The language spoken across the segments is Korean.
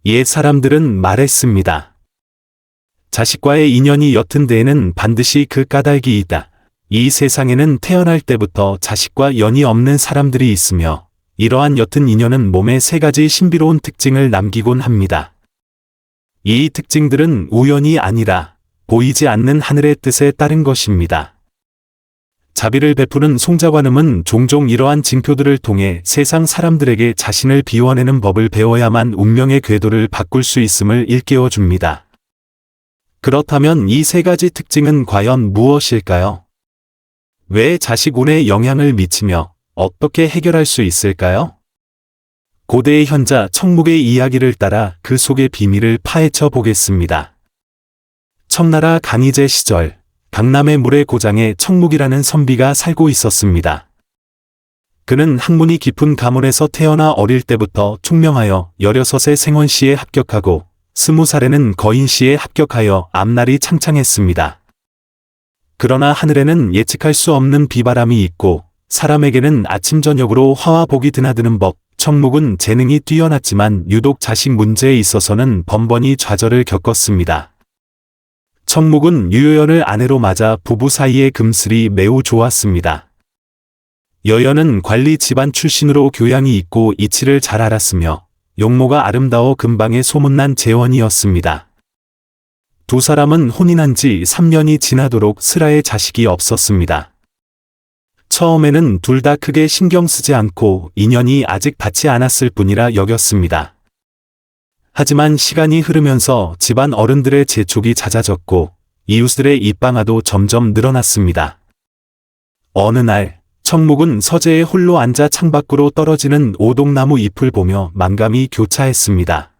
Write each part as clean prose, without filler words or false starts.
옛 사람들은 말했습니다. 자식과의 인연이 옅은 데에는 반드시 그 까닭이 있다. 이 세상에는 태어날 때부터 자식과 연이 없는 사람들이 있으며 이러한 옅은 인연은 몸에 세 가지 신비로운 특징을 남기곤 합니다. 이 특징들은 우연이 아니라 보이지 않는 하늘의 뜻에 따른 것입니다. 자비를 베푸는 송자관음은 종종 이러한 징표들을 통해 세상 사람들에게 자신을 비워내는 법을 배워야만 운명의 궤도를 바꿀 수 있음을 일깨워 줍니다. 그렇다면 이 세 가지 특징은 과연 무엇일까요? 왜 자식 운에 영향을 미치며 어떻게 해결할 수 있을까요? 고대의 현자 청묵의 이야기를 따라 그 속의 비밀을 파헤쳐 보겠습니다. 청나라 강희제 시절 강남의 물의 고장에 청묵이라는 선비가 살고 있었습니다. 그는 학문이 깊은 가문에서 태어나 어릴 때부터 총명하여 16세 생원시에 합격하고 20살에는 거인시에 합격하여 앞날이 창창했습니다. 그러나 하늘에는 예측할 수 없는 비바람이 있고 사람에게는 아침 저녁으로 화와 복이 드나드는 법. 청묵은 재능이 뛰어났지만 유독 자식 문제에 있어서는 번번이 좌절을 겪었습니다. 청묵은 유여연을 아내로 맞아 부부 사이의 금슬이 매우 좋았습니다. 여연은 관리 집안 출신으로 교양이 있고 이치를 잘 알았으며 용모가 아름다워 근방에 소문난 재원이었습니다. 두 사람은 혼인한 지 3년이 지나도록 슬아의 자식이 없었습니다. 처음에는 둘 다 크게 신경 쓰지 않고 인연이 아직 닿지 않았을 뿐이라 여겼습니다. 하지만 시간이 흐르면서 집안 어른들의 재촉이 잦아졌고 이웃들의 입방아도 점점 늘어났습니다. 어느 날 청묵은 서재에 홀로 앉아 창밖으로 떨어지는 오동나무 잎을 보며 만감이 교차했습니다.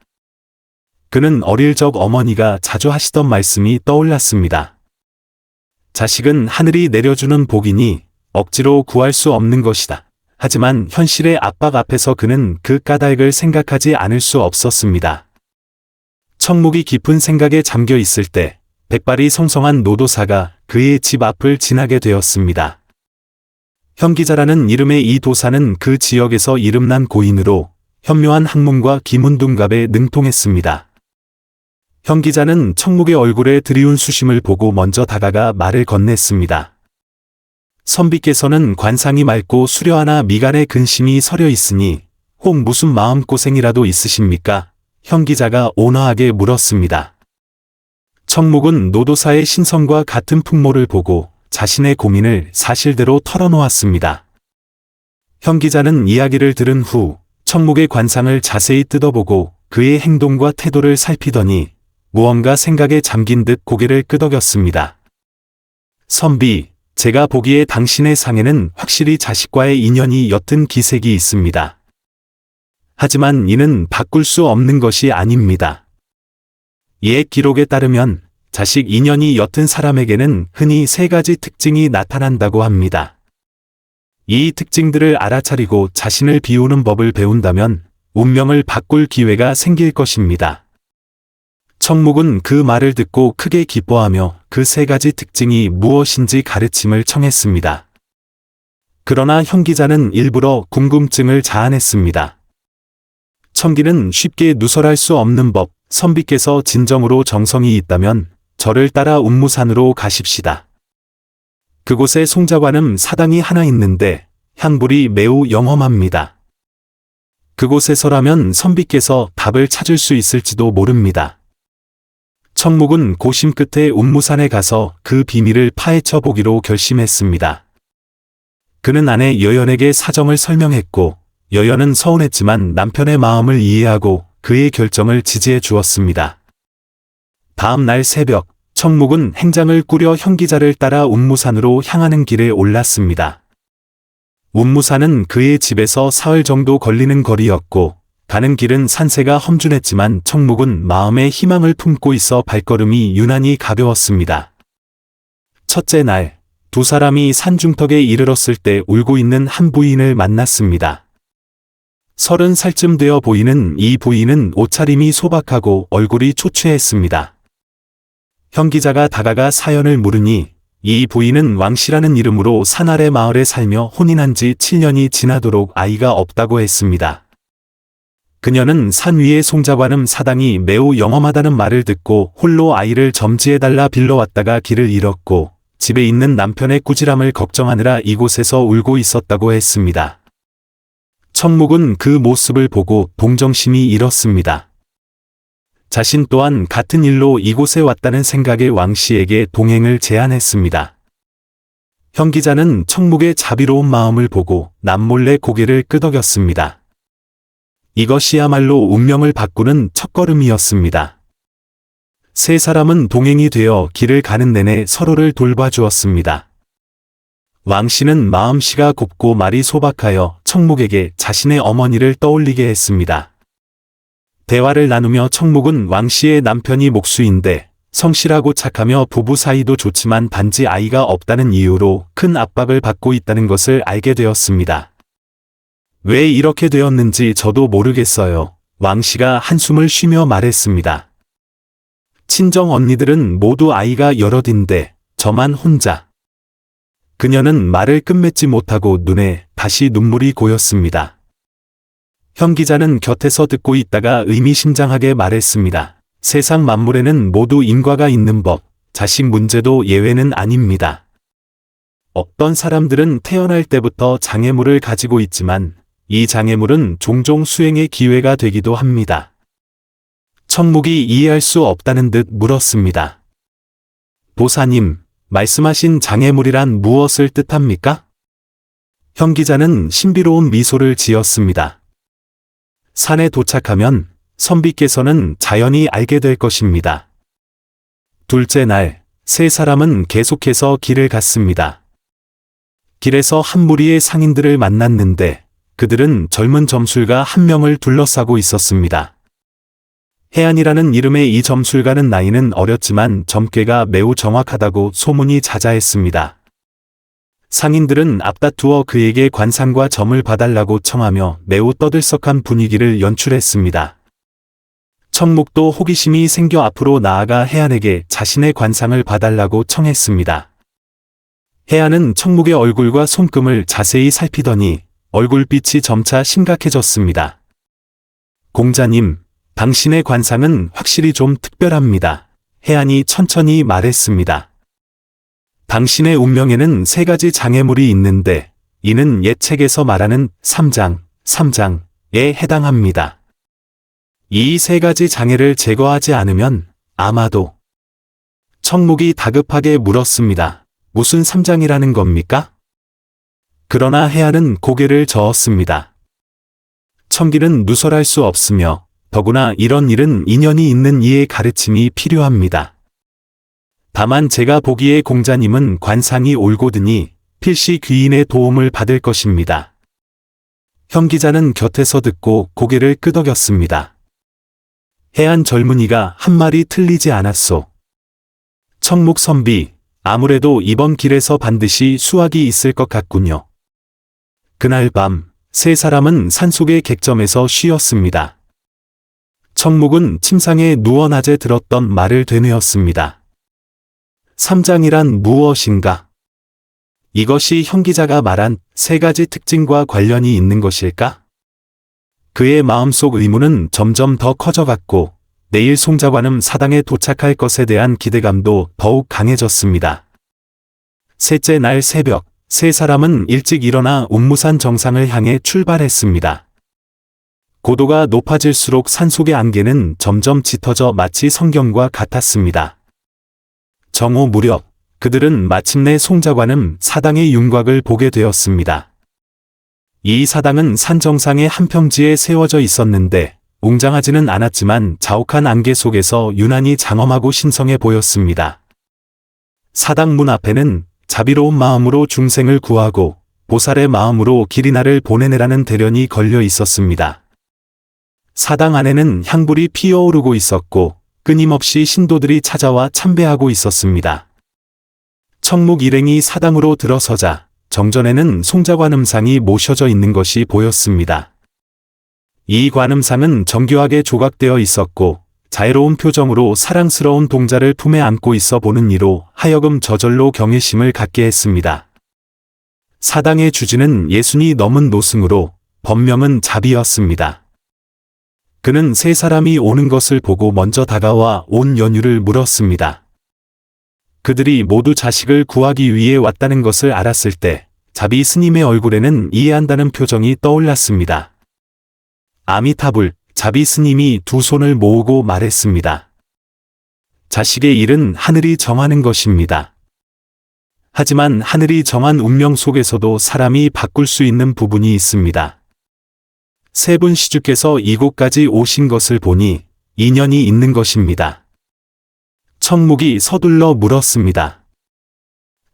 그는 어릴 적 어머니가 자주 하시던 말씀이 떠올랐습니다. 자식은 하늘이 내려주는 복이니 억지로 구할 수 없는 것이다. 하지만 현실의 압박 앞에서 그는 그 까닭을 생각하지 않을 수 없었습니다. 청묵이 깊은 생각에 잠겨 있을 때 백발이 성성한 노도사가 그의 집 앞을 지나게 되었습니다. 현기자라는 이름의 이 도사는 그 지역에서 이름난 고인으로 현묘한 학문과 기문둔갑에 능통했습니다. 현기자는 청묵의 얼굴에 드리운 수심을 보고 먼저 다가가 말을 건넸습니다. 선비께서는 관상이 맑고 수려하나 미간에 근심이 서려 있으니 혹 무슨 마음고생이라도 있으십니까? 현기자가 온화하게 물었습니다. 청묵은 노도사의 신성과 같은 풍모를 보고 자신의 고민을 사실대로 털어놓았습니다. 현기자는 이야기를 들은 후 청묵의 관상을 자세히 뜯어보고 그의 행동과 태도를 살피더니 무언가 생각에 잠긴 듯 고개를 끄덕였습니다. 선비, 제가 보기에 당신의 상에는 확실히 자식과의 인연이 옅은 기색이 있습니다. 하지만 이는 바꿀 수 없는 것이 아닙니다. 옛 기록에 따르면 자식 인연이 옅은 사람에게는 흔히 세 가지 특징이 나타난다고 합니다. 이 특징들을 알아차리고 자신을 비우는 법을 배운다면 운명을 바꿀 기회가 생길 것입니다. 청묵은 그 말을 듣고 크게 기뻐하며 그 세 가지 특징이 무엇인지 가르침을 청했습니다. 그러나 현기자는 일부러 궁금증을 자아냈습니다. 청기는 쉽게 누설할 수 없는 법, 선비께서 진정으로 정성이 있다면 저를 따라 운무산으로 가십시다. 그곳에 송자관음 사당이 하나 있는데 향불이 매우 영험합니다. 그곳에서라면 선비께서 답을 찾을 수 있을지도 모릅니다. 청묵은 고심 끝에 운무산에 가서 그 비밀을 파헤쳐 보기로 결심했습니다. 그는 아내 여연에게 사정을 설명했고 여연은 서운했지만 남편의 마음을 이해하고 그의 결정을 지지해 주었습니다. 다음 날 새벽 청묵은 행장을 꾸려 현기자를 따라 운무산으로 향하는 길에 올랐습니다. 운무산은 그의 집에서 사흘 정도 걸리는 거리였고 가는 길은 산세가 험준했지만 청묵은 마음에 희망을 품고 있어 발걸음이 유난히 가벼웠습니다. 첫째 날, 두 사람이 산중턱에 이르렀을 때 울고 있는 한 부인을 만났습니다. 30살쯤 되어 보이는 이 부인은 옷차림이 소박하고 얼굴이 초췌했습니다. 현기자가 다가가 사연을 물으니 이 부인은 왕씨라는 이름으로 산 아래 마을에 살며 혼인한 지 7년이 지나도록 아이가 없다고 했습니다. 그녀는 산 위의 송자관음 사당이 매우 영험하다는 말을 듣고 홀로 아이를 점지해달라 빌러왔다가 길을 잃었고 집에 있는 남편의 꾸지람을 걱정하느라 이곳에서 울고 있었다고 했습니다. 청묵은 그 모습을 보고 동정심이 일었습니다. 자신 또한 같은 일로 이곳에 왔다는 생각에 왕씨에게 동행을 제안했습니다. 형 기자는 청묵의 자비로운 마음을 보고 남몰래 고개를 끄덕였습니다. 이것이야말로 운명을 바꾸는 첫걸음이었습니다. 세 사람은 동행이 되어 길을 가는 내내 서로를 돌봐주었습니다. 왕씨는 마음씨가 곱고 말이 소박하여 청묵에게 자신의 어머니를 떠올리게 했습니다. 대화를 나누며 청묵은 왕씨의 남편이 목수인데 성실하고 착하며 부부 사이도 좋지만 단지 아이가 없다는 이유로 큰 압박을 받고 있다는 것을 알게 되었습니다. 왜 이렇게 되었는지 저도 모르겠어요. 왕씨가 한숨을 쉬며 말했습니다. 친정 언니들은 모두 아이가 여럿인데 저만 혼자. 그녀는 말을 끝맺지 못하고 눈에 다시 눈물이 고였습니다. 형 기자는 곁에서 듣고 있다가 의미심장하게 말했습니다. 세상 만물에는 모두 인과가 있는 법, 자식 문제도 예외는 아닙니다. 어떤 사람들은 태어날 때부터 장애물을 가지고 있지만 이 장애물은 종종 수행의 기회가 되기도 합니다. 청묵이 이해할 수 없다는 듯 물었습니다. 도사님, 말씀하신 장애물이란 무엇을 뜻합니까? 형 기자는 신비로운 미소를 지었습니다. 산에 도착하면 선비께서는 자연히 알게 될 것입니다. 둘째 날, 세 사람은 계속해서 길을 갔습니다. 길에서 한 무리의 상인들을 만났는데 그들은 젊은 점술가 한 명을 둘러싸고 있었습니다. 해안이라는 이름의 이 점술가는 나이는 어렸지만 점괘가 매우 정확하다고 소문이 자자했습니다. 상인들은 앞다투어 그에게 관상과 점을 봐달라고 청하며 매우 떠들썩한 분위기를 연출했습니다. 청묵도 호기심이 생겨 앞으로 나아가 해안에게 자신의 관상을 봐달라고 청했습니다. 해안은 청묵의 얼굴과 손금을 자세히 살피더니 얼굴빛이 점차 심각해졌습니다. 공자님, 당신의 관상은 확실히 좀 특별합니다. 해안이 천천히 말했습니다. 당신의 운명에는 세 가지 장애물이 있는데 이는 옛 책에서 말하는 삼장에 해당합니다. 이 세 가지 장애를 제거하지 않으면 아마도. 청묵이 다급하게 물었습니다. 무슨 삼장이라는 겁니까? 그러나 해안은 고개를 저었습니다. 청기는 누설할 수 없으며 더구나 이런 일은 인연이 있는 이의 가르침이 필요합니다. 다만 제가 보기에 공자님은 관상이 올곧으니 필시 귀인의 도움을 받을 것입니다. 형 기자는 곁에서 듣고 고개를 끄덕였습니다. 해안 젊은이가 한 말이 틀리지 않았소. 청묵 선비, 아무래도 이번 길에서 반드시 수확이 있을 것 같군요. 그날 밤, 세 사람은 산속의 객점에서 쉬었습니다. 청묵은 침상에 누워 낮에 들었던 말을 되뇌었습니다. 삼장이란 무엇인가? 이것이 형 기자가 말한 세 가지 특징과 관련이 있는 것일까? 그의 마음속 의문은 점점 더 커져갔고 내일 송자관음 사당에 도착할 것에 대한 기대감도 더욱 강해졌습니다. 셋째 날 새벽, 세 사람은 일찍 일어나 운무산 정상을 향해 출발했습니다. 고도가 높아질수록 산속의 안개는 점점 짙어져 마치 성경과 같았습니다. 정오 무렵, 그들은 마침내 송자관음 사당의 윤곽을 보게 되었습니다. 이 사당은 산 정상의 한 평지에 세워져 있었는데 웅장하지는 않았지만 자욱한 안개 속에서 유난히 장엄하고 신성해 보였습니다. 사당 문 앞에는 자비로운 마음으로 중생을 구하고 보살의 마음으로 기리나를 보내내라는 대련이 걸려 있었습니다. 사당 안에는 향불이 피어오르고 있었고 끊임없이 신도들이 찾아와 참배하고 있었습니다. 청묵 일행이 사당으로 들어서자 정전에는 송자관음상이 모셔져 있는 것이 보였습니다. 이 관음상은 정교하게 조각되어 있었고 자애로운 표정으로 사랑스러운 동자를 품에 안고 있어 보는 이로 하여금 저절로 경외심을 갖게 했습니다. 사당의 주지는 예순이 넘은 노승으로 법명은 자비였습니다. 그는 세 사람이 오는 것을 보고 먼저 다가와 온 연유를 물었습니다. 그들이 모두 자식을 구하기 위해 왔다는 것을 알았을 때 자비 스님의 얼굴에는 이해한다는 표정이 떠올랐습니다. 아미타불, 자비 스님이 두 손을 모으고 말했습니다. 자식의 일은 하늘이 정하는 것입니다. 하지만 하늘이 정한 운명 속에서도 사람이 바꿀 수 있는 부분이 있습니다. 세 분 시주께서 이곳까지 오신 것을 보니 인연이 있는 것입니다. 청묵이 서둘러 물었습니다.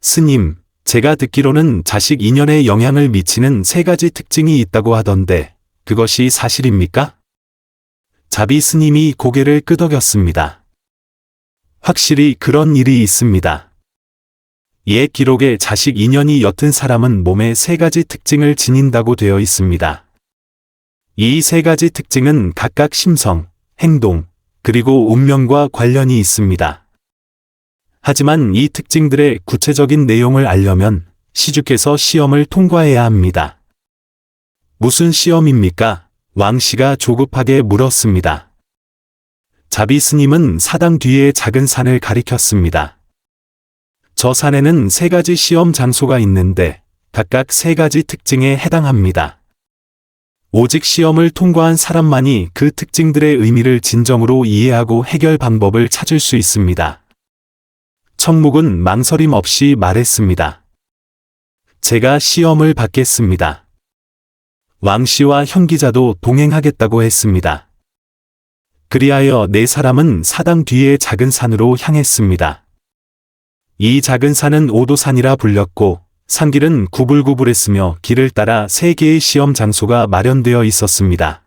스님, 제가 듣기로는 자식 인연에 영향을 미치는 세 가지 특징이 있다고 하던데 그것이 사실입니까? 자비 스님이 고개를 끄덕였습니다. 확실히 그런 일이 있습니다. 옛 기록에 자식 인연이 옅은 사람은 몸에 세 가지 특징을 지닌다고 되어 있습니다. 이 세 가지 특징은 각각 심성, 행동, 그리고 운명과 관련이 있습니다. 하지만 이 특징들의 구체적인 내용을 알려면 시주께서 시험을 통과해야 합니다. 무슨 시험입니까? 왕씨가 조급하게 물었습니다. 자비 스님은 사당 뒤에 작은 산을 가리켰습니다. 저 산에는 세 가지 시험 장소가 있는데 각각 세 가지 특징에 해당합니다. 오직 시험을 통과한 사람만이 그 특징들의 의미를 진정으로 이해하고 해결 방법을 찾을 수 있습니다. 청묵은 망설임 없이 말했습니다. 제가 시험을 받겠습니다. 왕씨와 현기자도 동행하겠다고 했습니다. 그리하여 네 사람은 사당 뒤의 작은 산으로 향했습니다. 이 작은 산은 오도산이라 불렸고 산길은 구불구불했으며 길을 따라 세 개의 시험 장소가 마련되어 있었습니다.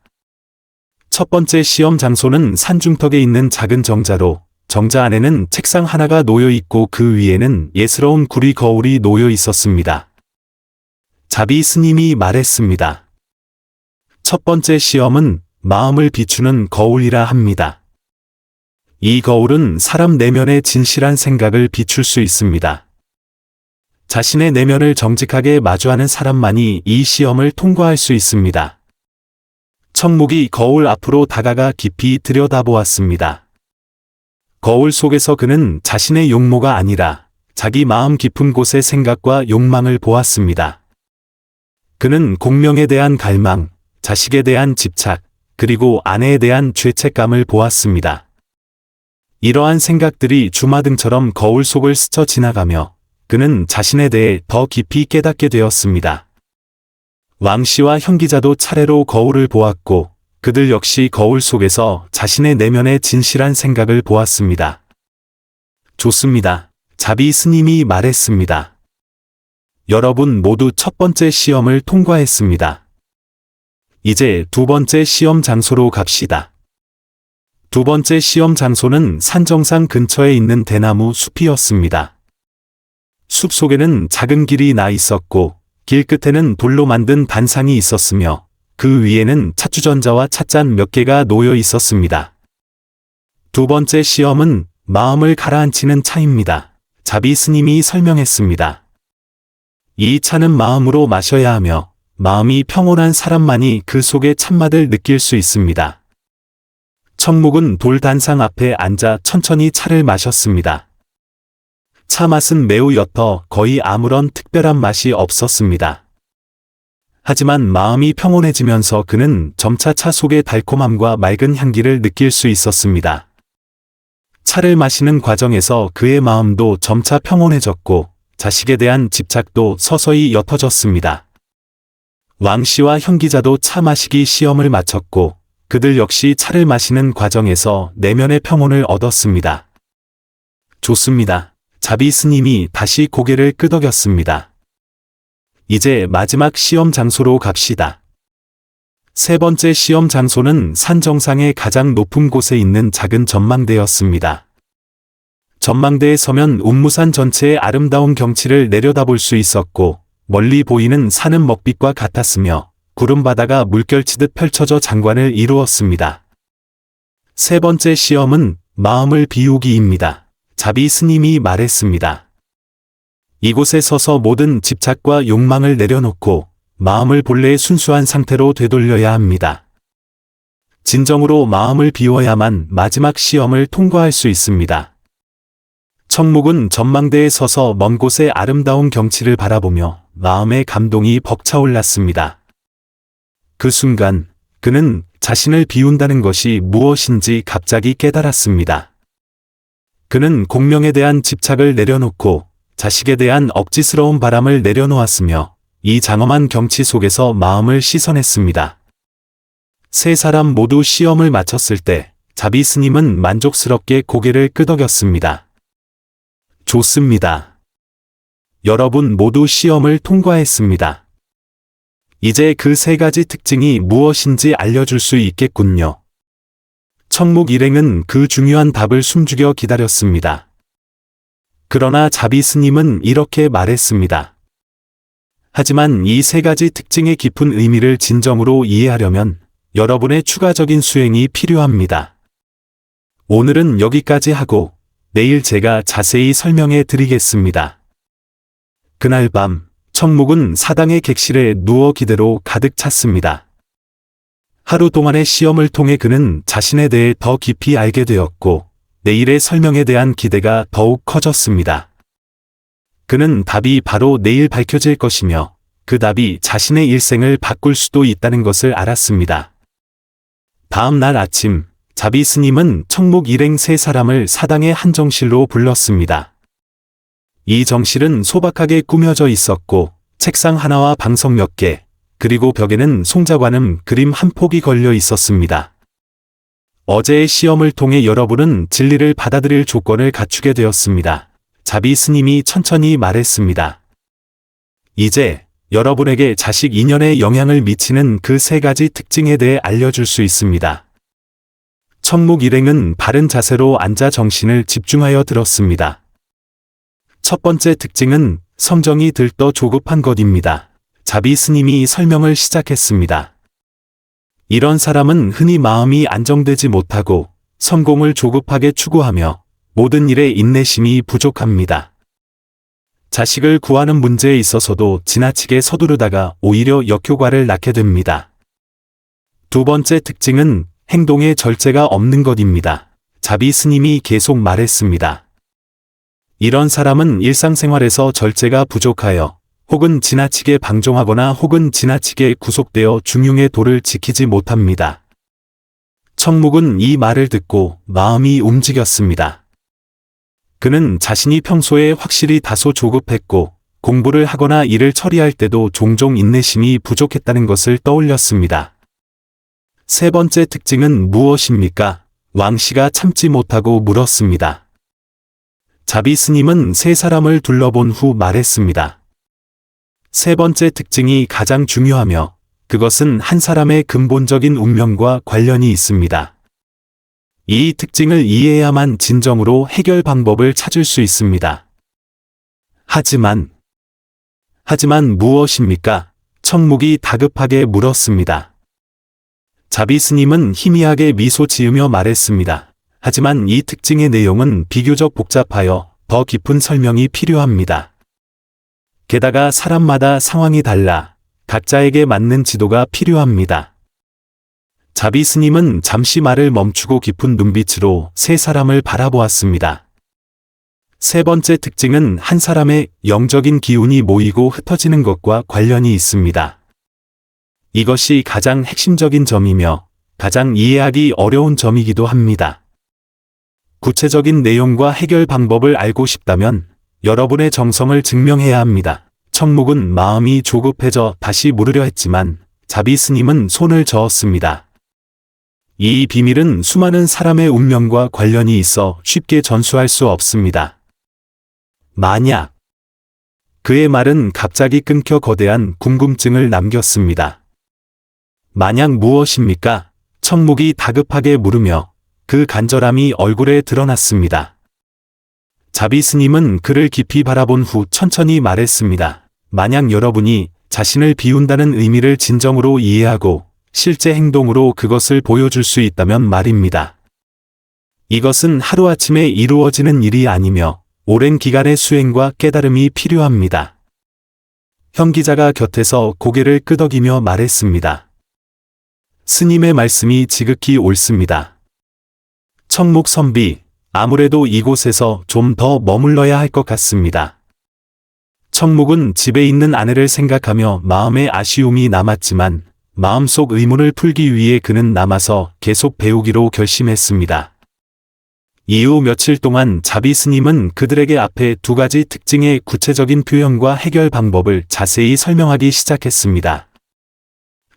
첫 번째 시험 장소는 산중턱에 있는 작은 정자로 정자 안에는 책상 하나가 놓여 있고 그 위에는 예스러운 구리 거울이 놓여 있었습니다. 자비 스님이 말했습니다. 첫 번째 시험은 마음을 비추는 거울이라 합니다. 이 거울은 사람 내면의 진실한 생각을 비출 수 있습니다. 자신의 내면을 정직하게 마주하는 사람만이 이 시험을 통과할 수 있습니다. 청묵이 거울 앞으로 다가가 깊이 들여다보았습니다. 거울 속에서 그는 자신의 용모가 아니라 자기 마음 깊은 곳의 생각과 욕망을 보았습니다. 그는 공명에 대한 갈망, 자식에 대한 집착, 그리고 아내에 대한 죄책감을 보았습니다. 이러한 생각들이 주마등처럼 거울 속을 스쳐 지나가며 그는 자신에 대해 더 깊이 깨닫게 되었습니다. 왕씨와 현기자도 차례로 거울을 보았고 그들 역시 거울 속에서 자신의 내면의 진실한 생각을 보았습니다. 좋습니다. 자비 스님이 말했습니다. 여러분 모두 첫 번째 시험을 통과했습니다. 이제 두 번째 시험 장소로 갑시다. 두 번째 시험 장소는 산정상 근처에 있는 대나무 숲이었습니다. 숲 속에는 작은 길이 나 있었고 길 끝에는 돌로 만든 단상이 있었으며 그 위에는 찻주전자와 찻잔 몇 개가 놓여 있었습니다. 두 번째 시험은 마음을 가라앉히는 차입니다. 자비 스님이 설명했습니다. 이 차는 마음으로 마셔야 하며 마음이 평온한 사람만이 그 속의 참맛을 느낄 수 있습니다. 청묵은 돌 단상 앞에 앉아 천천히 차를 마셨습니다. 차 맛은 매우 옅어 거의 아무런 특별한 맛이 없었습니다. 하지만 마음이 평온해지면서 그는 점차 차 속의 달콤함과 맑은 향기를 느낄 수 있었습니다. 차를 마시는 과정에서 그의 마음도 점차 평온해졌고 자식에 대한 집착도 서서히 옅어졌습니다. 왕씨와 현기자도 차 마시기 시험을 마쳤고 그들 역시 차를 마시는 과정에서 내면의 평온을 얻었습니다. 좋습니다. 자비 스님이 다시 고개를 끄덕였습니다. 이제 마지막 시험 장소로 갑시다. 세 번째 시험 장소는 산 정상의 가장 높은 곳에 있는 작은 전망대였습니다. 전망대에 서면 운무산 전체의 아름다운 경치를 내려다볼 수 있었고 멀리 보이는 산은 먹빛과 같았으며 구름바다가 물결치듯 펼쳐져 장관을 이루었습니다. 세 번째 시험은 마음을 비우기입니다. 자비 스님이 말했습니다. 이곳에 서서 모든 집착과 욕망을 내려놓고 마음을 본래의 순수한 상태로 되돌려야 합니다. 진정으로 마음을 비워야만 마지막 시험을 통과할 수 있습니다. 청목은 전망대에 서서 먼 곳의 아름다운 경치를 바라보며 마음의 감동이 벅차올랐습니다. 그 순간 그는 자신을 비운다는 것이 무엇인지 갑자기 깨달았습니다. 그는 공명에 대한 집착을 내려놓고 자식에 대한 억지스러운 바람을 내려놓았으며 이 장엄한 경치 속에서 마음을 씻어냈습니다. 세 사람 모두 시험을 마쳤을 때 자비 스님은 만족스럽게 고개를 끄덕였습니다. 좋습니다. 여러분 모두 시험을 통과했습니다. 이제 그 세 가지 특징이 무엇인지 알려줄 수 있겠군요. 청목 일행은 그 중요한 답을 숨죽여 기다렸습니다. 그러나 자비 스님은 이렇게 말했습니다. 하지만 이 세 가지 특징의 깊은 의미를 진정으로 이해하려면 여러분의 추가적인 수행이 필요합니다. 오늘은 여기까지 하고 내일 제가 자세히 설명해 드리겠습니다. 그날 밤 청목은 사당의 객실에 누워 기대로 가득 찼습니다. 하루 동안의 시험을 통해 그는 자신에 대해 더 깊이 알게 되었고 내일의 설명에 대한 기대가 더욱 커졌습니다. 그는 답이 바로 내일 밝혀질 것이며 그 답이 자신의 일생을 바꿀 수도 있다는 것을 알았습니다. 다음 날 아침 자비 스님은 청목 일행 세 사람을 사당의 한 정실로 불렀습니다. 이 정실은 소박하게 꾸며져 있었고 책상 하나와 방석 몇 개, 그리고 벽에는 송자관음 그림 한 폭이 걸려 있었습니다. 어제의 시험을 통해 여러분은 진리를 받아들일 조건을 갖추게 되었습니다. 자비 스님이 천천히 말했습니다. 이제 여러분에게 자식 인연에 영향을 미치는 그 세 가지 특징에 대해 알려줄 수 있습니다. 청목 일행은 바른 자세로 앉아 정신을 집중하여 들었습니다. 첫 번째 특징은 성정이 들떠 조급한 것입니다. 자비 스님이 설명을 시작했습니다. 이런 사람은 흔히 마음이 안정되지 못하고 성공을 조급하게 추구하며 모든 일에 인내심이 부족합니다. 자식을 구하는 문제에 있어서도 지나치게 서두르다가 오히려 역효과를 낳게 됩니다. 두 번째 특징은 행동에 절제가 없는 것입니다. 자비 스님이 계속 말했습니다. 이런 사람은 일상생활에서 절제가 부족하여 혹은 지나치게 방종하거나 혹은 지나치게 구속되어 중용의 도를 지키지 못합니다. 청목은 이 말을 듣고 마음이 움직였습니다. 그는 자신이 평소에 확실히 다소 조급했고 공부를 하거나 일을 처리할 때도 종종 인내심이 부족했다는 것을 떠올렸습니다. 세 번째 특징은 무엇입니까? 왕씨가 참지 못하고 물었습니다. 자비 스님은 세 사람을 둘러본 후 말했습니다. 세 번째 특징이 가장 중요하며 그것은 한 사람의 근본적인 운명과 관련이 있습니다. 이 특징을 이해해야만 진정으로 해결 방법을 찾을 수 있습니다. 하지만 무엇입니까? 청목이 다급하게 물었습니다. 자비 스님은 희미하게 미소 지으며 말했습니다. 하지만 이 특징의 내용은 비교적 복잡하여 더 깊은 설명이 필요합니다. 게다가 사람마다 상황이 달라 각자에게 맞는 지도가 필요합니다. 자비 스님은 잠시 말을 멈추고 깊은 눈빛으로 세 사람을 바라보았습니다. 세 번째 특징은 한 사람의 영적인 기운이 모이고 흩어지는 것과 관련이 있습니다. 이것이 가장 핵심적인 점이며 가장 이해하기 어려운 점이기도 합니다. 구체적인 내용과 해결 방법을 알고 싶다면 여러분의 정성을 증명해야 합니다. 청목은 마음이 조급해져 다시 물으려 했지만 자비 스님은 손을 저었습니다. 이 비밀은 수많은 사람의 운명과 관련이 있어 쉽게 전수할 수 없습니다. 만약 그의 말은 갑자기 끊겨 거대한 궁금증을 남겼습니다. 만약 무엇입니까? 청목이 다급하게 물으며 그 간절함이 얼굴에 드러났습니다. 자비 스님은 그를 깊이 바라본 후 천천히 말했습니다. 만약 여러분이 자신을 비운다는 의미를 진정으로 이해하고 실제 행동으로 그것을 보여줄 수 있다면 말입니다. 이것은 하루아침에 이루어지는 일이 아니며 오랜 기간의 수행과 깨달음이 필요합니다. 형 기자가 곁에서 고개를 끄덕이며 말했습니다. 스님의 말씀이 지극히 옳습니다. 청목 선비, 아무래도 이곳에서 좀 더 머물러야 할 것 같습니다. 청목은 집에 있는 아내를 생각하며 마음에 아쉬움이 남았지만 마음속 의문을 풀기 위해 그는 남아서 계속 배우기로 결심했습니다. 이후 며칠 동안 자비 스님은 그들에게 앞에 두 가지 특징의 구체적인 표현과 해결 방법을 자세히 설명하기 시작했습니다.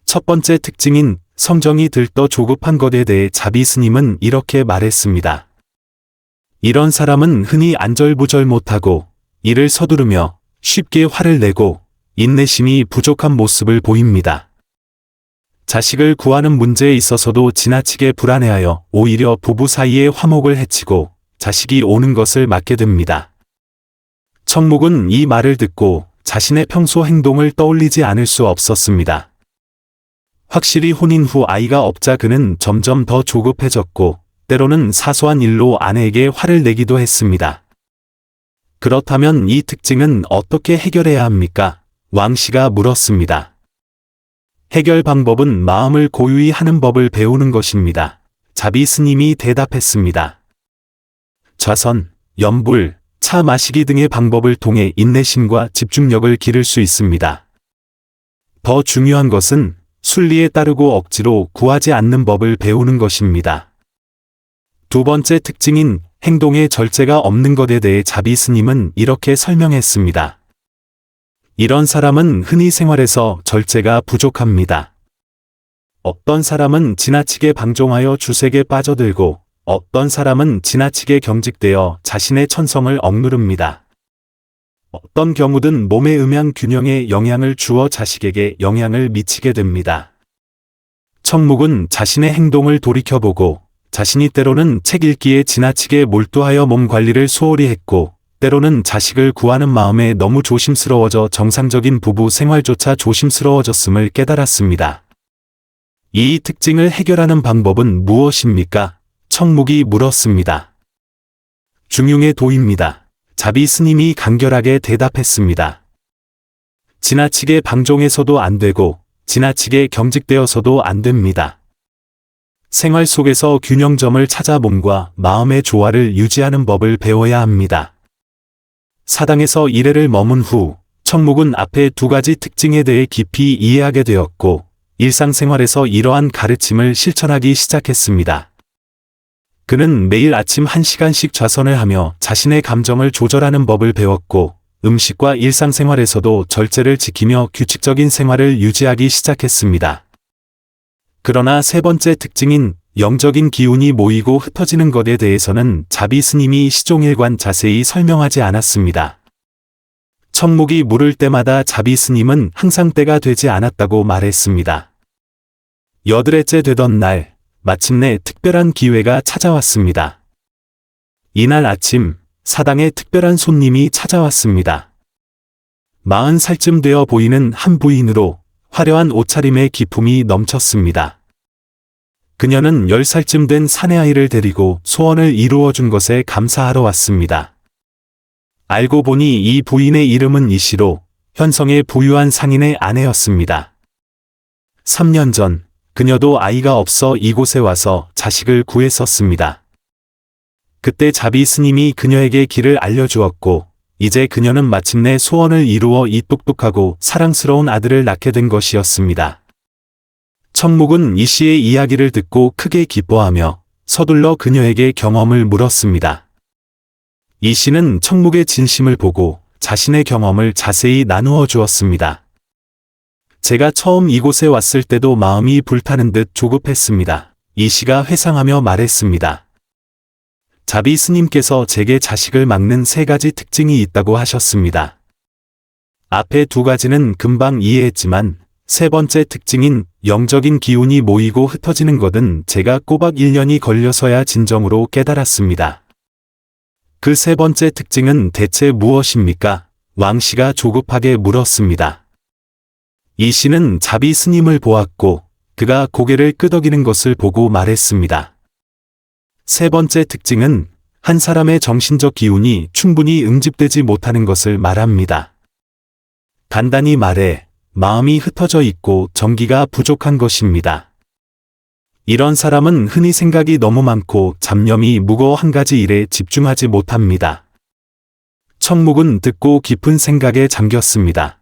첫 번째 특징인 성정이 들떠 조급한 것에 대해 자비 스님은 이렇게 말했습니다. 이런 사람은 흔히 안절부절 못하고 이를 서두르며 쉽게 화를 내고 인내심이 부족한 모습을 보입니다. 자식을 구하는 문제에 있어서도 지나치게 불안해하여 오히려 부부 사이의 화목을 해치고 자식이 오는 것을 막게 됩니다. 청목은 이 말을 듣고 자신의 평소 행동을 떠올리지 않을 수 없었습니다. 확실히 혼인 후 아이가 없자 그는 점점 더 조급해졌고 때로는 사소한 일로 아내에게 화를 내기도 했습니다. 그렇다면 이 특징은 어떻게 해결해야 합니까? 왕씨가 물었습니다. 해결 방법은 마음을 고유히 하는 법을 배우는 것입니다. 자비 스님이 대답했습니다. 좌선, 염불, 차 마시기 등의 방법을 통해 인내심과 집중력을 기를 수 있습니다. 더 중요한 것은 순리에 따르고 억지로 구하지 않는 법을 배우는 것입니다. 두 번째 특징인 행동에 절제가 없는 것에 대해 자비 스님은 이렇게 설명했습니다. 이런 사람은 흔히 생활에서 절제가 부족합니다. 어떤 사람은 지나치게 방종하여 주색에 빠져들고 어떤 사람은 지나치게 경직되어 자신의 천성을 억누릅니다. 어떤 경우든 몸의 음양 균형에 영향을 주어 자식에게 영향을 미치게 됩니다. 청목은 자신의 행동을 돌이켜보고 자신이 때로는 책 읽기에 지나치게 몰두하여 몸 관리를 소홀히 했고 때로는 자식을 구하는 마음에 너무 조심스러워져 정상적인 부부 생활조차 조심스러워졌음을 깨달았습니다. 이 특징을 해결하는 방법은 무엇입니까? 청목이 물었습니다. 중용의 도입니다. 자비 스님이 간결하게 대답했습니다. 지나치게 방종해서도 안 되고 지나치게 경직되어서도 안 됩니다. 생활 속에서 균형점을 찾아 몸과 마음의 조화를 유지하는 법을 배워야 합니다. 사당에서 일회를 머문 후 청목은 앞에 두 가지 특징에 대해 깊이 이해하게 되었고 일상생활에서 이러한 가르침을 실천하기 시작했습니다. 그는 매일 아침 1시간씩 좌선을 하며 자신의 감정을 조절하는 법을 배웠고 음식과 일상생활에서도 절제를 지키며 규칙적인 생활을 유지하기 시작했습니다. 그러나 세 번째 특징인 영적인 기운이 모이고 흩어지는 것에 대해서는 자비 스님이 시종일관 자세히 설명하지 않았습니다. 청목이 물을 때마다 자비 스님은 항상 때가 되지 않았다고 말했습니다. 8회째 되던 날, 마침내 특별한 기회가 찾아왔습니다. 이날 아침, 사당에 특별한 손님이 찾아왔습니다. 40살쯤 되어 보이는 한 부인으로 화려한 옷차림에 기품이 넘쳤습니다. 그녀는 10살쯤 된 사내아이를 데리고 소원을 이루어준 것에 감사하러 왔습니다. 알고 보니 이 부인의 이름은 이시로 현성의 부유한 상인의 아내였습니다. 3년 전 그녀도 아이가 없어 이곳에 와서 자식을 구했었습니다. 그때 자비 스님이 그녀에게 길을 알려주었고 이제 그녀는 마침내 소원을 이루어 이 똑똑하고 사랑스러운 아들을 낳게 된 것이었습니다. 청목은 이 씨의 이야기를 듣고 크게 기뻐하며 서둘러 그녀에게 경험을 물었습니다. 이 씨는 청목의 진심을 보고 자신의 경험을 자세히 나누어 주었습니다. 제가 처음 이곳에 왔을 때도 마음이 불타는 듯 조급했습니다. 이 씨가 회상하며 말했습니다. 자비 스님께서 제게 자식을 막는 3가지 특징이 있다고 하셨습니다. 앞에 2가지는 금방 이해했지만 3번째 특징인 영적인 기운이 모이고 흩어지는 것은 제가 꼬박 1년이 걸려서야 진정으로 깨달았습니다. 그 3번째 특징은 대체 무엇입니까? 왕씨가 조급하게 물었습니다. 이 씨는 자비 스님을 보았고 그가 고개를 끄덕이는 것을 보고 말했습니다. 3번째 특징은 한 사람의 정신적 기운이 충분히 응집되지 못하는 것을 말합니다. 간단히 말해 마음이 흩어져 있고 정기가 부족한 것입니다. 이런 사람은 흔히 생각이 너무 많고 잡념이 무거워 한 가지 일에 집중하지 못합니다. 청묵은 듣고 깊은 생각에 잠겼습니다.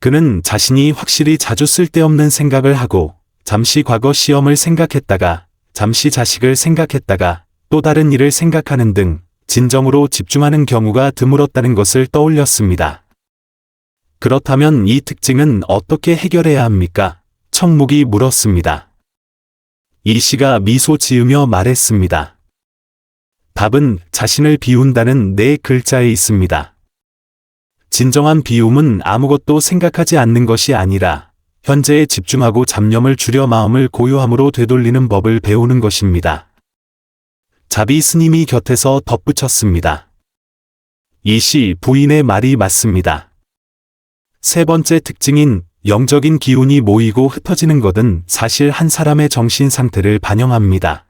그는 자신이 확실히 자주 쓸데없는 생각을 하고 잠시 과거 시험을 생각했다가 잠시 자식을 생각했다가 또 다른 일을 생각하는 등 진정으로 집중하는 경우가 드물었다는 것을 떠올렸습니다. 그렇다면 이 특징은 어떻게 해결해야 합니까? 청묵이 물었습니다. 이 씨가 미소 지으며 말했습니다. 답은 자신을 비운다는 네 글자에 있습니다. 진정한 비움은 아무것도 생각하지 않는 것이 아니라 현재에 집중하고 잡념을 줄여 마음을 고요함으로 되돌리는 법을 배우는 것입니다. 자비 스님이 곁에서 덧붙였습니다. 이 씨 부인의 말이 맞습니다. 세 번째 특징인 영적인 기운이 모이고 흩어지는 것은 사실 한 사람의 정신 상태를 반영합니다.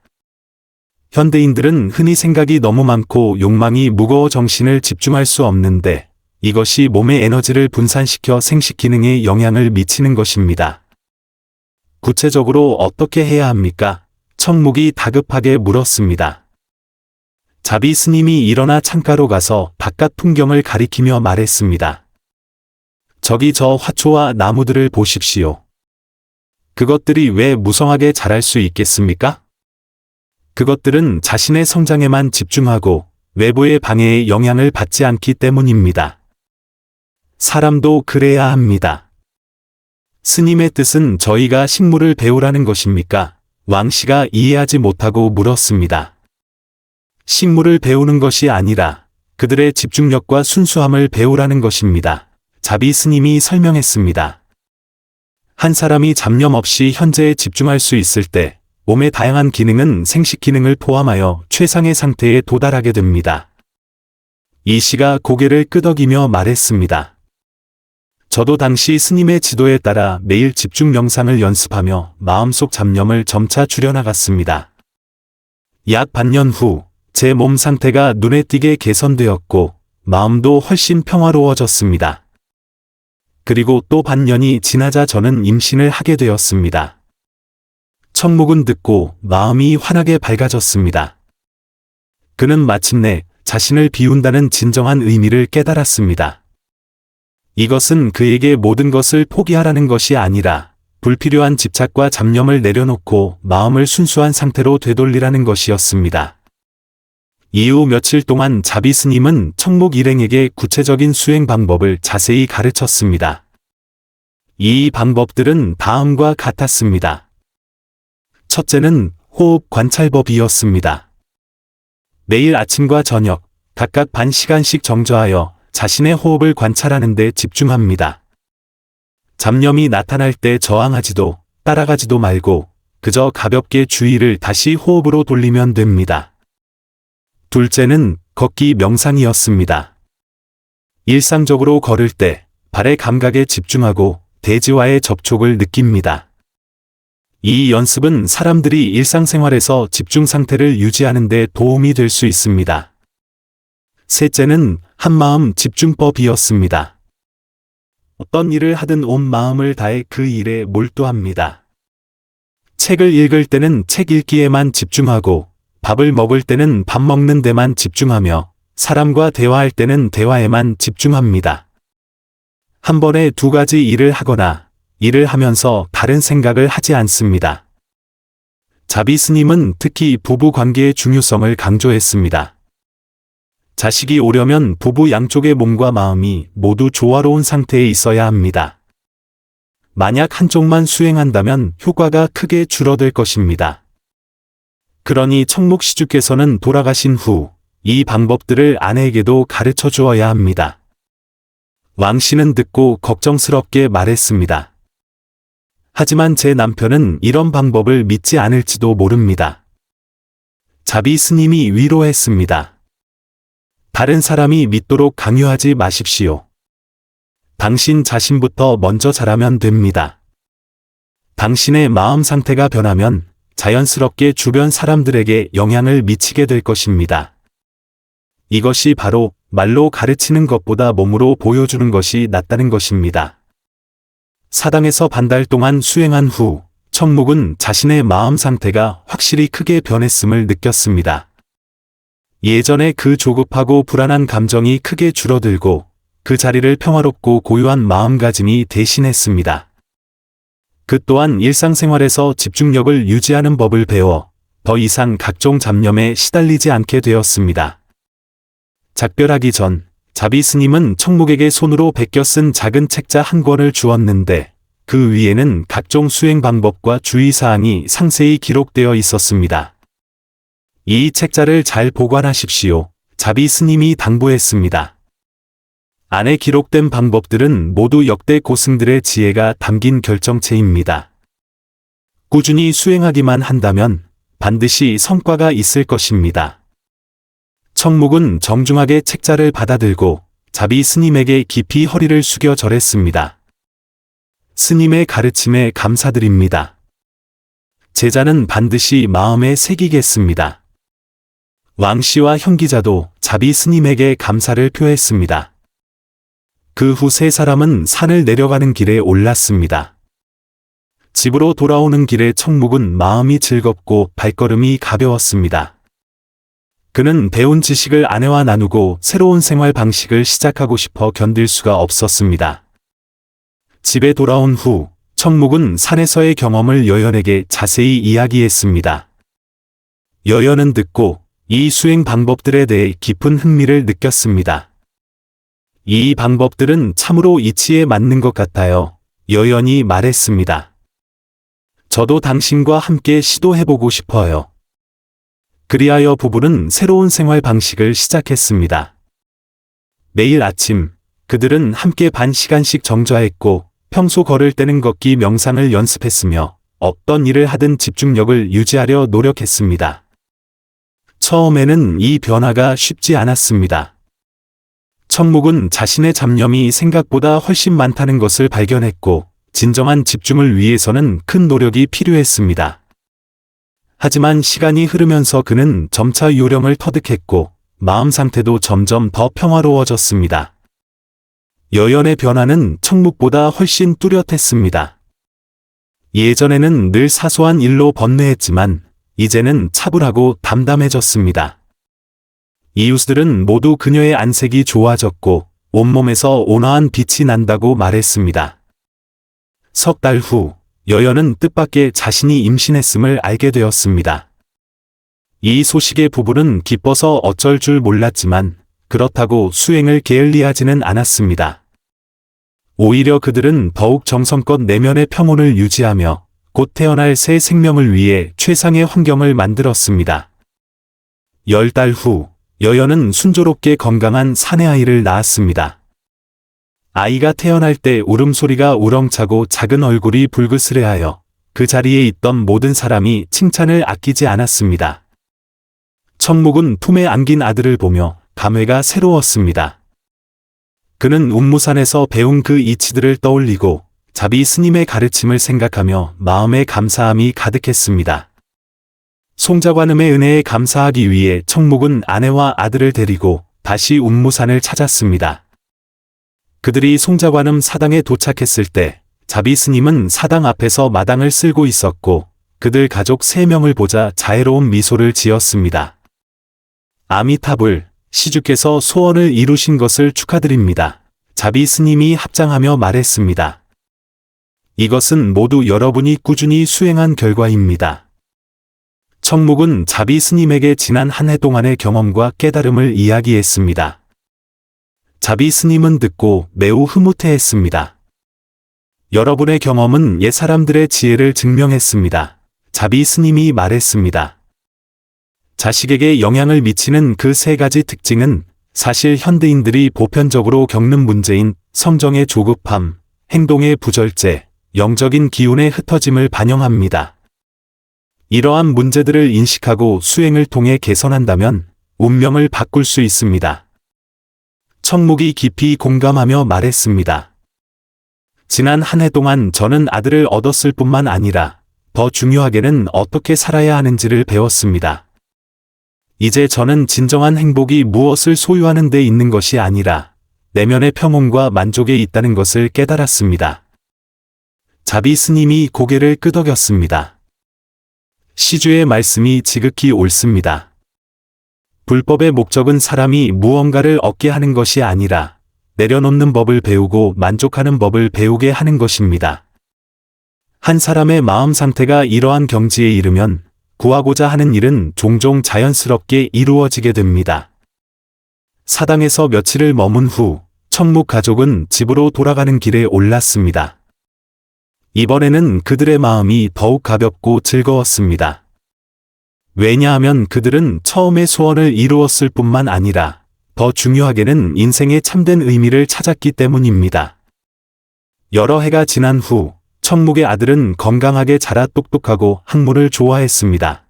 현대인들은 흔히 생각이 너무 많고 욕망이 무거워 정신을 집중할 수 없는데 이것이 몸의 에너지를 분산시켜 생식 기능에 영향을 미치는 것입니다. 구체적으로 어떻게 해야 합니까? 청묵이 다급하게 물었습니다. 자비 스님이 일어나 창가로 가서 바깥 풍경을 가리키며 말했습니다. 저기 저 화초와 나무들을 보십시오. 그것들이 왜 무성하게 자랄 수 있겠습니까? 그것들은 자신의 성장에만 집중하고 외부의 방해에 영향을 받지 않기 때문입니다. 사람도 그래야 합니다. 스님의 뜻은 저희가 식물을 배우라는 것입니까? 왕씨가 이해하지 못하고 물었습니다. 식물을 배우는 것이 아니라 그들의 집중력과 순수함을 배우라는 것입니다. 자비 스님이 설명했습니다. 한 사람이 잡념 없이 현재에 집중할 수 있을 때 몸의 다양한 기능은 생식 기능을 포함하여 최상의 상태에 도달하게 됩니다. 이 씨가 고개를 끄덕이며 말했습니다. 저도 당시 스님의 지도에 따라 매일 집중 명상을 연습하며 마음속 잡념을 점차 줄여나갔습니다. 약 반년 후 제 몸 상태가 눈에 띄게 개선되었고 마음도 훨씬 평화로워졌습니다. 그리고 또 반년이 지나자 저는 임신을 하게 되었습니다. 청묵은 듣고 마음이 환하게 밝아졌습니다. 그는 마침내 자신을 비운다는 진정한 의미를 깨달았습니다. 이것은 그에게 모든 것을 포기하라는 것이 아니라 불필요한 집착과 잡념을 내려놓고 마음을 순수한 상태로 되돌리라는 것이었습니다. 이후 며칠 동안 자비 스님은 청묵 일행에게 구체적인 수행 방법을 자세히 가르쳤습니다. 이 방법들은 다음과 같았습니다. 첫째는 호흡 관찰법이었습니다. 매일 아침과 저녁 각각 반 시간씩 정저하여 자신의 호흡을 관찰하는 데 집중합니다. 잡념이 나타날 때 저항하지도 따라가지도 말고 그저 가볍게 주의를 다시 호흡으로 돌리면 됩니다. 둘째는 걷기 명상이었습니다. 일상적으로 걸을 때 발의 감각에 집중하고 대지와의 접촉을 느낍니다. 이 연습은 사람들이 일상생활에서 집중 상태를 유지하는 데 도움이 될 수 있습니다. 셋째는 한마음 집중법이었습니다. 어떤 일을 하든 온 마음을 다해 그 일에 몰두합니다. 책을 읽을 때는 책 읽기에만 집중하고 밥을 먹을 때는 밥 먹는 데만 집중하며 사람과 대화할 때는 대화에만 집중합니다. 한 번에 두 가지 일을 하거나 일을 하면서 다른 생각을 하지 않습니다. 자비 스님은 특히 부부 관계의 중요성을 강조했습니다. 자식이 오려면 부부 양쪽의 몸과 마음이 모두 조화로운 상태에 있어야 합니다. 만약 한쪽만 수행한다면 효과가 크게 줄어들 것입니다. 그러니 청묵 시주께서는 돌아가신 후 이 방법들을 아내에게도 가르쳐 주어야 합니다. 왕 씨는 듣고 걱정스럽게 말했습니다. 하지만 제 남편은 이런 방법을 믿지 않을지도 모릅니다. 자비 스님이 위로했습니다. 다른 사람이 믿도록 강요하지 마십시오. 당신 자신부터 먼저 잘하면 됩니다. 당신의 마음 상태가 변하면 자연스럽게 주변 사람들에게 영향을 미치게 될 것입니다. 이것이 바로 말로 가르치는 것보다 몸으로 보여주는 것이 낫다는 것입니다. 사당에서 반달 동안 수행한 후 청묵은 자신의 마음 상태가 확실히 크게 변했음을 느꼈습니다. 예전에 그 조급하고 불안한 감정이 크게 줄어들고 그 자리를 평화롭고 고요한 마음가짐이 대신했습니다. 그 또한 일상생활에서 집중력을 유지하는 법을 배워 더 이상 각종 잡념에 시달리지 않게 되었습니다. 작별하기 전 자비 스님은 청묵에게 손으로 베껴 쓴 작은 책자 한 권을 주었는데 그 위에는 각종 수행 방법과 주의사항이 상세히 기록되어 있었습니다. 이 책자를 잘 보관하십시오. 자비 스님이 당부했습니다. 안에 기록된 방법들은 모두 역대 고승들의 지혜가 담긴 결정체입니다. 꾸준히 수행하기만 한다면 반드시 성과가 있을 것입니다. 청묵은 정중하게 책자를 받아들고 자비 스님에게 깊이 허리를 숙여 절했습니다. 스님의 가르침에 감사드립니다. 제자는 반드시 마음에 새기겠습니다. 왕씨와 형기자도 자비 스님에게 감사를 표했습니다. 그 후 세 사람은 산을 내려가는 길에 올랐습니다. 집으로 돌아오는 길에 청묵은 마음이 즐겁고 발걸음이 가벼웠습니다. 그는 배운 지식을 아내와 나누고 새로운 생활 방식을 시작하고 싶어 견딜 수가 없었습니다. 집에 돌아온 후 청묵은 산에서의 경험을 여연에게 자세히 이야기했습니다. 여연은 듣고 이 수행 방법들에 대해 깊은 흥미를 느꼈습니다. 이 방법들은 참으로 이치에 맞는 것 같아요. 여연이 말했습니다. 저도 당신과 함께 시도해보고 싶어요. 그리하여 부부는 새로운 생활 방식을 시작했습니다. 매일 아침 그들은 함께 반 시간씩 정좌했고 평소 걸을 때는 걷기 명상을 연습했으며 어떤 일을 하든 집중력을 유지하려 노력했습니다. 처음에는 이 변화가 쉽지 않았습니다. 청묵은 자신의 잡념이 생각보다 훨씬 많다는 것을 발견했고 진정한 집중을 위해서는 큰 노력이 필요했습니다. 하지만 시간이 흐르면서 그는 점차 요령을 터득했고 마음 상태도 점점 더 평화로워졌습니다. 여연의 변화는 청묵보다 훨씬 뚜렷했습니다. 예전에는 늘 사소한 일로 번뇌했지만 이제는 차분하고 담담해졌습니다. 이웃들은 모두 그녀의 안색이 좋아졌고 온몸에서 온화한 빛이 난다고 말했습니다. 석 달 후 여연은 뜻밖의 자신이 임신했음을 알게 되었습니다. 이 소식에 부부는 기뻐서 어쩔 줄 몰랐지만 그렇다고 수행을 게을리하지는 않았습니다. 오히려 그들은 더욱 정성껏 내면의 평온을 유지하며 곧 태어날 새 생명을 위해 최상의 환경을 만들었습니다. 10달 후 여연은 순조롭게 건강한 사내 아이를 낳았습니다. 아이가 태어날 때 울음소리가 우렁차고 작은 얼굴이 불그스레하여 그 자리에 있던 모든 사람이 칭찬을 아끼지 않았습니다. 청묵은 품에 안긴 아들을 보며 감회가 새로웠습니다. 그는 운무산에서 배운 그 이치들을 떠올리고 자비 스님의 가르침을 생각하며 마음에 감사함이 가득했습니다. 송자관음의 은혜에 감사하기 위해 청묵은 아내와 아들을 데리고 다시 운무산을 찾았습니다. 그들이 송자관음 사당에 도착했을 때 자비 스님은 사당 앞에서 마당을 쓸고 있었고 그들 가족 3명을 보자 자애로운 미소를 지었습니다. 아미타불, 시주께서 소원을 이루신 것을 축하드립니다. 자비 스님이 합장하며 말했습니다. 이것은 모두 여러분이 꾸준히 수행한 결과입니다. 청묵은 자비 스님에게 지난 한 해 동안의 경험과 깨달음을 이야기했습니다. 자비 스님은 듣고 매우 흐뭇해했습니다. 여러분의 경험은 옛 사람들의 지혜를 증명했습니다. 자비 스님이 말했습니다. 자식에게 영향을 미치는 그 3가지 특징은 사실 현대인들이 보편적으로 겪는 문제인 성정의 조급함, 행동의 부절제, 영적인 기운의 흩어짐을 반영합니다. 이러한 문제들을 인식하고 수행을 통해 개선한다면 운명을 바꿀 수 있습니다. 청묵이 깊이 공감하며 말했습니다. 지난 한 해 동안 저는 아들을 얻었을 뿐만 아니라 더 중요하게는 어떻게 살아야 하는지를 배웠습니다. 이제 저는 진정한 행복이 무엇을 소유하는 데 있는 것이 아니라 내면의 평온과 만족에 있다는 것을 깨달았습니다. 자비 스님이 고개를 끄덕였습니다. 시주의 말씀이 지극히 옳습니다. 불법의 목적은 사람이 무언가를 얻게 하는 것이 아니라 내려놓는 법을 배우고 만족하는 법을 배우게 하는 것입니다. 한 사람의 마음 상태가 이러한 경지에 이르면 구하고자 하는 일은 종종 자연스럽게 이루어지게 됩니다. 사당에서 며칠을 머문 후 청묵 가족은 집으로 돌아가는 길에 올랐습니다. 이번에는 그들의 마음이 더욱 가볍고 즐거웠습니다. 왜냐하면 그들은 처음의 소원을 이루었을 뿐만 아니라 더 중요하게는 인생의 참된 의미를 찾았기 때문입니다. 여러 해가 지난 후 청묵의 아들은 건강하게 자라 똑똑하고 학문을 좋아했습니다.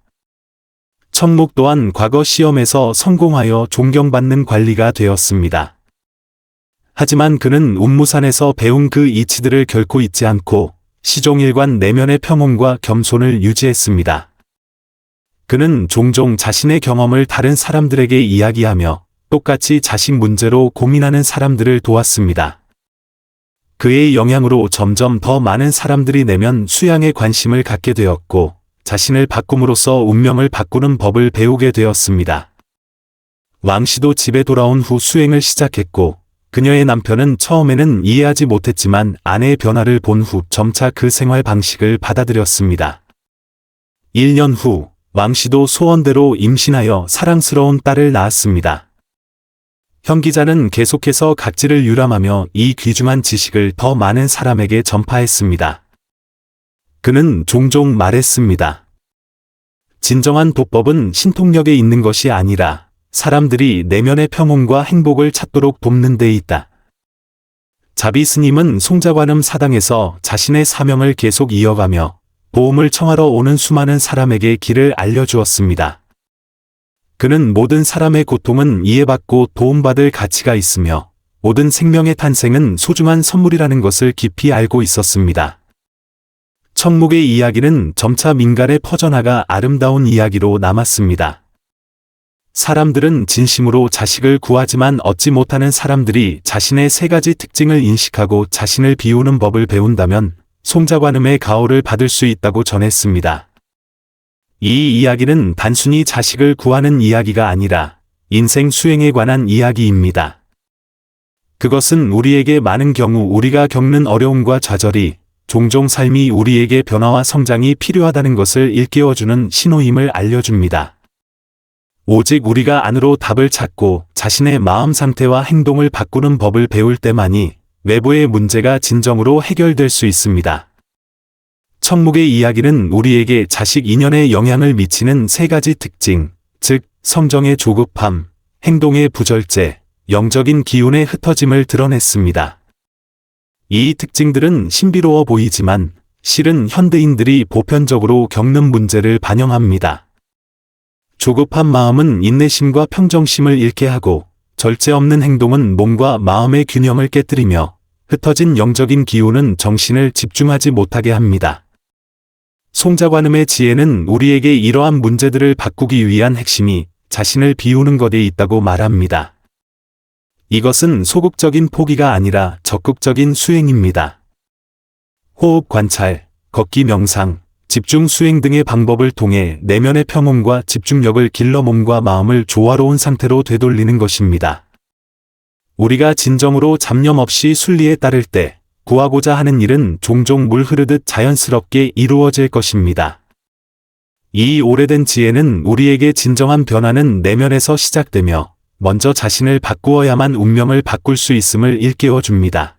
청묵 또한 과거 시험에서 성공하여 존경받는 관리가 되었습니다. 하지만 그는 운무산에서 배운 그 이치들을 결코 잊지 않고 시종일관 내면의 평온과 겸손을 유지했습니다. 그는 종종 자신의 경험을 다른 사람들에게 이야기하며 똑같이 자식 문제로 고민하는 사람들을 도왔습니다. 그의 영향으로 점점 더 많은 사람들이 내면 수양에 관심을 갖게 되었고 자신을 바꿈으로써 운명을 바꾸는 법을 배우게 되었습니다. 왕씨도 집에 돌아온 후 수행을 시작했고 그녀의 남편은 처음에는 이해하지 못했지만 아내의 변화를 본 후 점차 그 생활 방식을 받아들였습니다. 1년 후 왕씨도 소원대로 임신하여 사랑스러운 딸을 낳았습니다. 현 기자는 계속해서 각지를 유람하며 이 귀중한 지식을 더 많은 사람에게 전파했습니다. 그는 종종 말했습니다. 진정한 도법은 신통력에 있는 것이 아니라 사람들이 내면의 평온과 행복을 찾도록 돕는 데 있다. 자비 스님은 송자관음 사당에서 자신의 사명을 계속 이어가며 도움을 청하러 오는 수많은 사람에게 길을 알려주었습니다. 그는 모든 사람의 고통은 이해받고 도움받을 가치가 있으며 모든 생명의 탄생은 소중한 선물이라는 것을 깊이 알고 있었습니다. 청묵의 이야기는 점차 민간에 퍼져나가 아름다운 이야기로 남았습니다. 사람들은 진심으로 자식을 구하지만 얻지 못하는 사람들이 자신의 세 가지 특징을 인식하고 자신을 비우는 법을 배운다면 송자관음의 가호를 받을 수 있다고 전했습니다. 이 이야기는 단순히 자식을 구하는 이야기가 아니라 인생 수행에 관한 이야기입니다. 그것은 우리에게 많은 경우 우리가 겪는 어려움과 좌절이 종종 삶이 우리에게 변화와 성장이 필요하다는 것을 일깨워주는 신호임을 알려줍니다. 오직 우리가 안으로 답을 찾고 자신의 마음 상태와 행동을 바꾸는 법을 배울 때만이 외부의 문제가 진정으로 해결될 수 있습니다. 청묵의 이야기는 우리에게 자식 인연에 영향을 미치는 세 가지 특징, 즉 성정의 조급함, 행동의 부절제, 영적인 기운의 흩어짐을 드러냈습니다. 이 특징들은 신비로워 보이지만 실은 현대인들이 보편적으로 겪는 문제를 반영합니다. 조급한 마음은 인내심과 평정심을 잃게 하고 절제 없는 행동은 몸과 마음의 균형을 깨뜨리며 흩어진 영적인 기운은 정신을 집중하지 못하게 합니다. 송자관음의 지혜는 우리에게 이러한 문제들을 바꾸기 위한 핵심이 자신을 비우는 것에 있다고 말합니다. 이것은 소극적인 포기가 아니라 적극적인 수행입니다. 호흡 관찰, 걷기 명상, 집중 수행 등의 방법을 통해 내면의 평온과 집중력을 길러 몸과 마음을 조화로운 상태로 되돌리는 것입니다. 우리가 진정으로 잡념 없이 순리에 따를 때 구하고자 하는 일은 종종 물 흐르듯 자연스럽게 이루어질 것입니다. 이 오래된 지혜는 우리에게 진정한 변화는 내면에서 시작되며 먼저 자신을 바꾸어야만 운명을 바꿀 수 있음을 일깨워 줍니다.